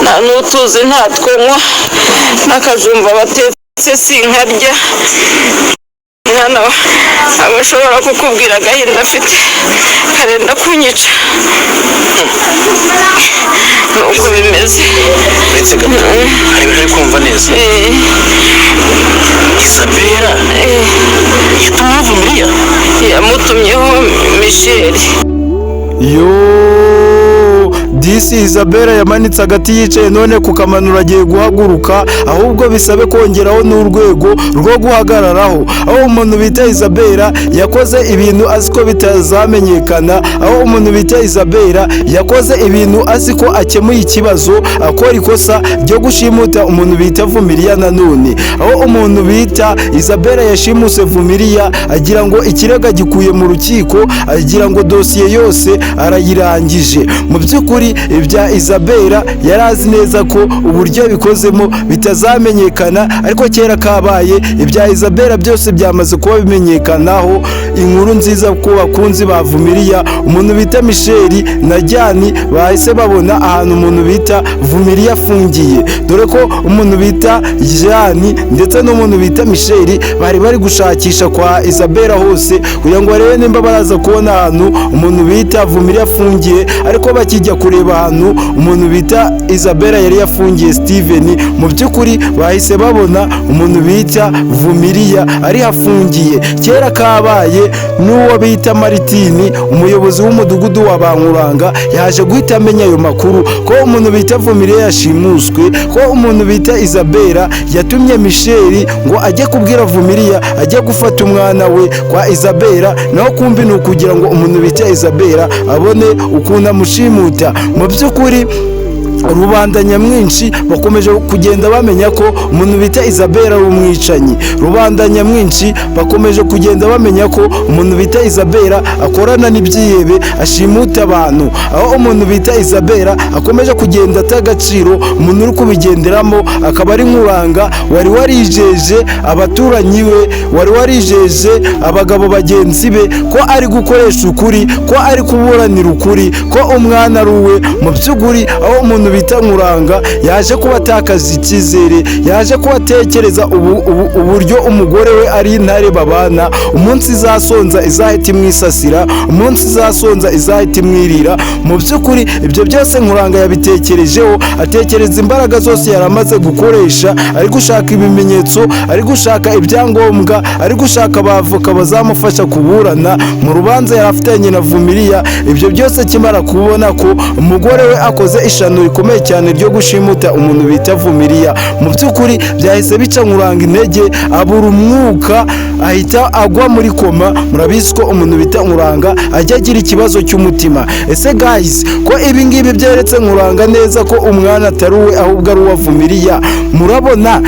nta n'utuzi ntatwo nywa n'akajumba batetse sinkarya mwana aba ashobora kukubwira agahinda afite karenda kunyica nuko bimeze uretse gato hari ibintu uri kumva neza Isabela yitwa Vumiriya yamutumyeho Michel disi Isabela yamanitse agati yicaye none kukamanura agiye guhaguruka ahubwo bisabe kongeraho n'urwego rwo guhagararaho aho umuntu bita Isabela yakoze ibintu aziko bitazamenyekana aho umuntu bita Isabela yakoze ibintu aziko akemuye ikibazo akora ikosa ryo gushimuta umuntu bita Vumiriya nanone aho umuntu bita Isabela yashimuse Vumiriya agira ngo ikirego gikuye mu rukiko agira ngo dosiye yose arayirangije mu by'ukuri ibya Isabela yarazi neza ko uburyo bikozemo bitazamenyekana ariko kera kabaye ibya Isabela byose byamaze kuba bimenyekanaho inkuru nziza ko bakunzi ba Vumiriya umuntu bita Michel na Jani bahise babona ahantu umuntu bita Vumiriya afungiye dore ko umuntu bita Jani ndetse n'umuntu bita Michel bari gushakisha kwa Isabela hose kugira ngo barebe nimba baraza kubona ahantu umuntu bita Vumiriya afungiye ariko bakijya kureba ahantu umuntu bita Isabela yari yafungiye Steven mu by'ukuri bahise babona umuntu bita Vumiriya ari hafungiye kera kabaye n'uwo bita Martini umuyobozi w'umudugudu wa Bankuranga yaje guhita amenya ayo makuru ko umuntu bita Vumiriya yashimuswe ko umuntu bita Isabela yatumye Michel ngo ajye kubwira Vumiriya ajye gufata umwana we kwa Isabela naho kumbi ni ukugira ngo umuntu bita Isabela abone ukuntu amushimuta mu by'ukuri rubanda nyamwinshi bakomeje kugenda bamenya ko umuntu bita Isabela ari umwicanyi rubanda nyamwinshi bakomeje kugenda bamenya ko umuntu bita Isabela akorana n'ibyihebe ashimuta abantu aho umuntu bita Isabela akomeje kugenda atagaciro umuntu uri kubigenderamo akaba ari Nkuranga wari warijeje abaturanyi we wari warijeje abagabo bagenzi be ko ari gukoresha ukuri ko ari kuburanira ukuri ko umwana ari uwe mu by'ukuri aho umuntu bita Nkuranga yaje kubatakaza icyizere yaje kubatekereza uburyo umugore we ari intare babana umunsi izasonza izahita imwisasira umunsi izasonza izahita imwirira mu by'ukuri ibyo byose Nkuranga yabitekerejeho atekereza imbaraga zose yaramaze gukoresha ari gushaka ibimenyetso ari gushaka ibyangombwa ari gushaka abavoka bazamufasha kuburana mu rubanza yarafitanye na Vumiriya ibyo byose kimara kubona ko umugore we akoze ishano rikomeye cyane ryo gushimuta umuntu bita Vumiriya mu by'ukuri byahise bica Nkuranga intege abura umwuka ahita agwa muri koma murabizi ko umuntu bita Nkuranga ajya agira ikibazo cy'umutima ese guys ko ibi ngibi byeretse Nkuranga neza ko umwana atari we ahubwo ari uwa Vumiriya murabona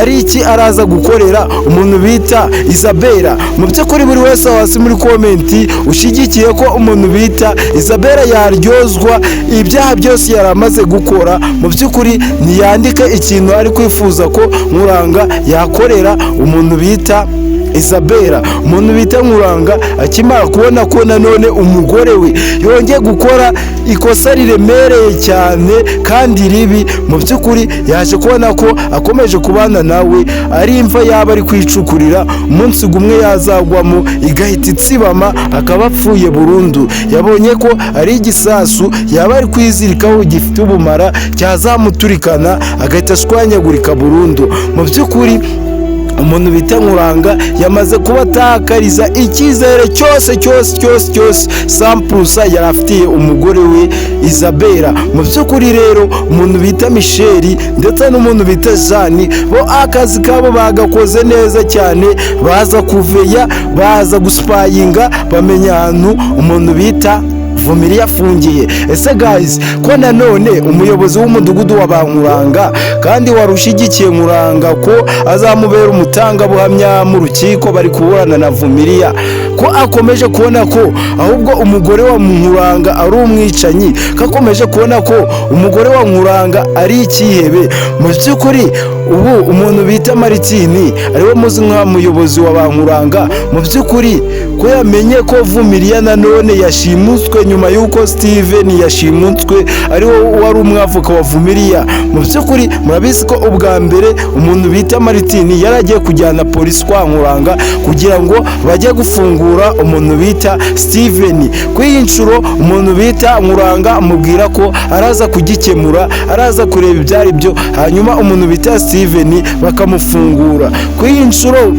ari iki araza gukorera umuntu bita Isabela mu by'ukuri buri wese hasi muri komenti ushigikiye ko umuntu bita Isabela yaryozwa ibyaha byose yaramaze gukora mu by'ukuri ntiyandike ikintu ari kwifuza ko Nkuranga yakorera umuntu bita Isabela umuntu bita Nkuranga akimara kubona ko nanone umugore we yongeye gukora ikosa riremereye cyane kandi ribi mu by'ukuri yaje kubona ko akomeje kubana nawe ari imva yaba ari kwicukurira umunsi gumwe yazagwamo igahita itsibama akaba apfuye burundu yabonye ko ari igisasu yaba ari kwizirikaho gifite ubumara cyazamuturikana agahita ashwanyagurika burundu mu by'ukuri umuntu bita Nkuranga yamaze kubatakariza icyizere cyose sampurusa yarafitiye umugore we Isabela mu by'ukuri rero umuntu bita Michel ndetse n'umuntu bita Jani bo akazi kabo bagakoze neza cyane baza kuveya baza gusipayinga bamenya ahantu umuntu bita Vumiriya afungiye ese guys ko nanone umuyobozi w'umudugudu wa Bankuranga kandi warushigikiye Nkuranga ko azamubera umutangabuhamya mu rukiko bari kuburana na Vumiriya ko akomeje kubona ko ahubwo umugore wa Nkuranga ari umwicanyi kakomeje kubona ko umugore wa Nkuranga ari ikihebe mu by'ukuri ubu umuntu bita Martini ariwe muzi nk'umuyobozi wa Bankuranga mu by'ukuri ko yamenye ko Vumiriya nanone yashimuswe nyuma y'uko Steven yashimutswe ariwo wari umwavoka wa Vumiliya. Mu by'ukuri murabizi ko ubwa mbere umuntu bita Martin yari agiye kujyana polisi kwa Nkuranga kugira ngo bajye gufungura umuntu bita Steven. Kuri iyi nshuro umuntu bita Nkuranga amubwira ko araza kugikemura, araza kureba ibyari byo, hanyuma umuntu bita Steven bakamufungura. Kuri iyi nshuro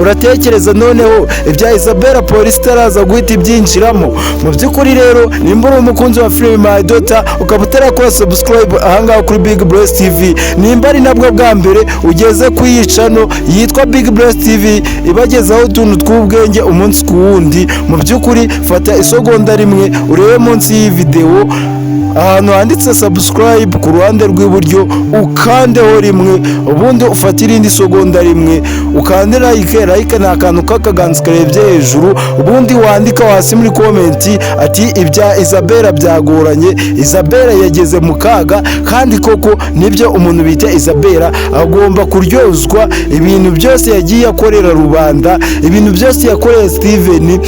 uratekereza noneho ibya Isabella polisi itaraza guhita ibyinjiramo. Mu by'ukuri rero nimba uri umukunzi wa filime My Daughter ukaba utarakora subscribe ahangaha kuri Big Bless TV, nimba ari nabwo bwa mbere ugeze ku iyi channel yitwa Big Bless TV ibagezaho utuntu tw'ubwenge umunsi ku wundi, mu by'ukuri fata isegonda rimwe urebe munsi y'iyi video ahantu handitse subscribe ku ruhande rw'iburyo ukandeho rimwe, ubundi ufata irindi segonda rimwe ukande like ni akantu k'akaganza karebye hejuru, ubundi wandika hasi muri komenti ati ibya Isabella byagoranye, Isabella yageze mu kaga. Kandi koko nibyo umuntu bita Isabella agomba kuryozwa ibintu byose yagiye akorera rubanda, ibintu byose yakoreye Steven,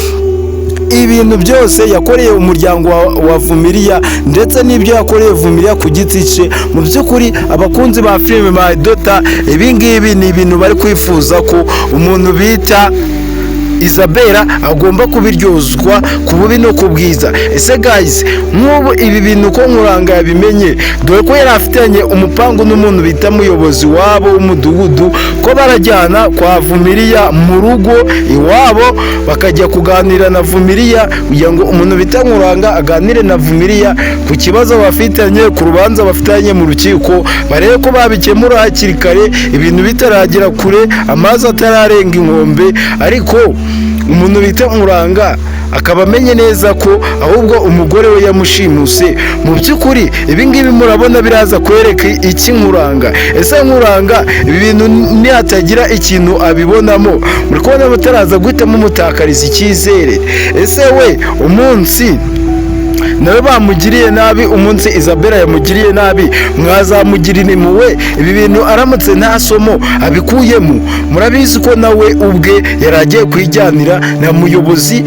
ibintu byose yakoreye umuryango wa Vumiliya ndetse n'ibyo yakoreye Vumiliya ku giti cye. Mu by'ukuri abakunzi ba filime My Daughter ibi ngibi ni ibintu bari kwifuza ko umuntu bita Isabella agomba kubiryozwa ku bubi no ku bwiza. Ese guys, nk'ubu ibi bintu ko Nkuranga yabimenye, dore ko yari afitanye umupangu n'umuntu bita muyobozi wabo w'umudugudu ko barajyana kwa Vumiliya mu rugo iwabo bakajya kuganira na Vumiliya kugira ngo umuntu bita Nkuranga aganire na Vumiliya ku kibazo bafitanye, ku rubanza bafitanye mu rukiko, barebe ko babikemura hakiri kare ibintu bitaragera kure, amazi atararenga inkombe. Ariko umuntu bita Nkuranga akaba amenye neza ko ahubwo umugore we yamushimuse. Mu by'ukuri ibi ngibi murabona biraza kwereka iki Nkuranga? Ese Nkuranga ibi bintu nihatagira ikintu abibonamo, muri kubona bataraza guhitamo umutakariza icyizere? Ese we umunsi nawe bamugiriye nabi, umunsi Isabella yamugiriye nabi, mwazamugirira impuhwe? Ibi bintu aramutse nta somo abikuyemo, murabizi ko nawe ubwe yari agiye kwijyanira na muyobozi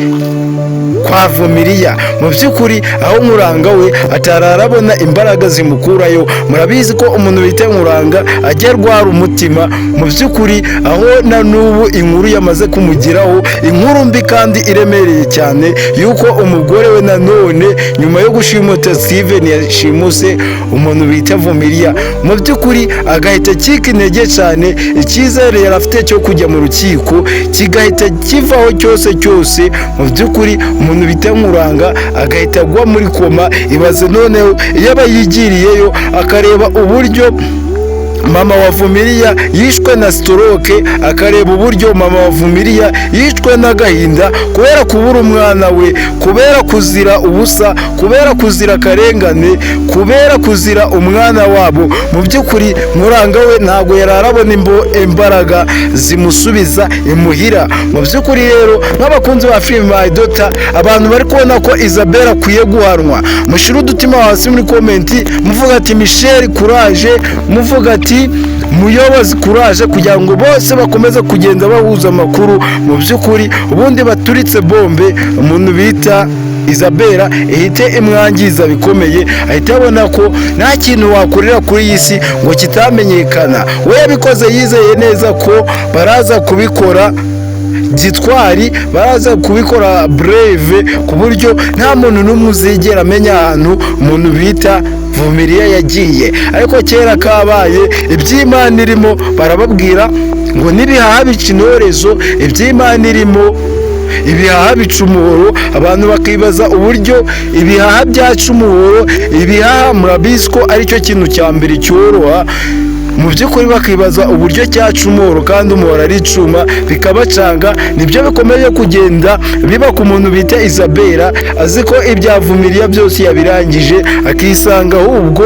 kwa Vumiliya. Mu by'ukuri aho Nkuranga we atararabona imbaraga zimukurayo, murabizi ko umuntu bita Nkuranga ajya arwara umutima. Mu by'ukuri aho na n'ubu inkuru yamaze kumugeraho, inkuru mbi kandi iremereye cyane, yuko umugore we nanone nyuma yo gushimuta Steven yashimuse umuntu bita Vumiliya. Mu by'ukuri agahita acika intege cyane, icyizere yari afite cyo kujya mu rukiko kigahita kivaho cyose. Mu by'ukuri umuntu bita Nkuranga agahita agwa muri koma. Ibaze noneho iyo aba yigiriyeyo akareba uburyo mama wa Vumiliya yishwe na stroke, akareba uburyo mama wa Vumiliya yishwe n'agahinda kubera kubura umwana we, kubera kuzira ubusa, kubera kuzira karengane, kubera kuzira umwana wabo. Mu by'ukuri Nkuranga we ntabwo yararabona imbaraga zimusubiza imuhira. Mu by'ukuri rero nk'abakunzi ba filime My Daughter, abantu bari kubona ko Isabella akwiye guhanwa, mushira udutima hasi muri komenti muvuga ati Michel courage, muvuga ati muyobozi courage, kugira ngo bose bakomeze kugenda bahuza amakuru. Mu by'ukuri ubundi baturitse bombe umuntu bita Isabella ihite imwangiza bikomeye, ahita abona ko nta kintu wakorera kuri iyi si ngo kitamenyekana. We yabikoze yizeye neza ko baraza kubikora gitwari, baraza kubikora brave, ku buryo nta muntu n'umwe uzigera amenya ahantu umuntu bita Vumiliya yagiye. Ariko kera kabaye iby'Imana irimo barababwira ngo nibihaha bica intorezo, iby'Imana irimo ibihaha bica umuhoro. Abantu bakibaza uburyo ibihaha byaca umuhoro. Ibihaha murabizi ko aricyo kintu cya mbere cyoroha, mu by'ukuri bakibaza uburyo cyaca umuhoro kandi umuhoro ari icuma bikabacanga. Nibyo bikomeje kugenda biba ku muntu bita Isabella, azi ko ibya Vumiliya byose yabirangije akisanga ahubwo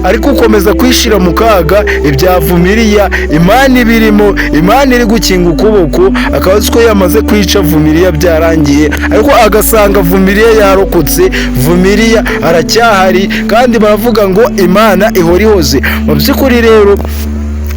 ari gukomeza kwishira mu kaga. Ibya Vumiliya Imana ibirimo, Imana iri gukinga ukuboko, akaba azi ko yamaze kwica Vumiliya byarangiye, ariko agasanga Vumiliya yarokotse, Vumiliya aracyahari kandi baravuga ngo Imana ihora ihoze. Mu by'ukuri rero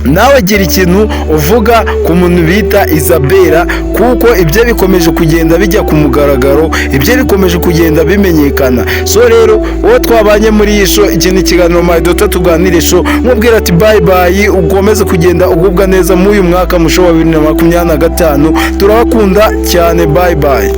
nawe gira ikintu uvuga ku muntu bita Isabella, kuko ibyo bikomeje kugenda bijya ku mugaragaro, ibyo bikomeje kugenda bimenyekana. So rero uwo twabanye muri iyi show, iki ni ikiganiro My Daughter tuganire show, mubwira ati bye bye, ukomeze kugenda ugubwa neza muri uyu mwaka musho wa 2025. Turabakunda cyane, bye bye.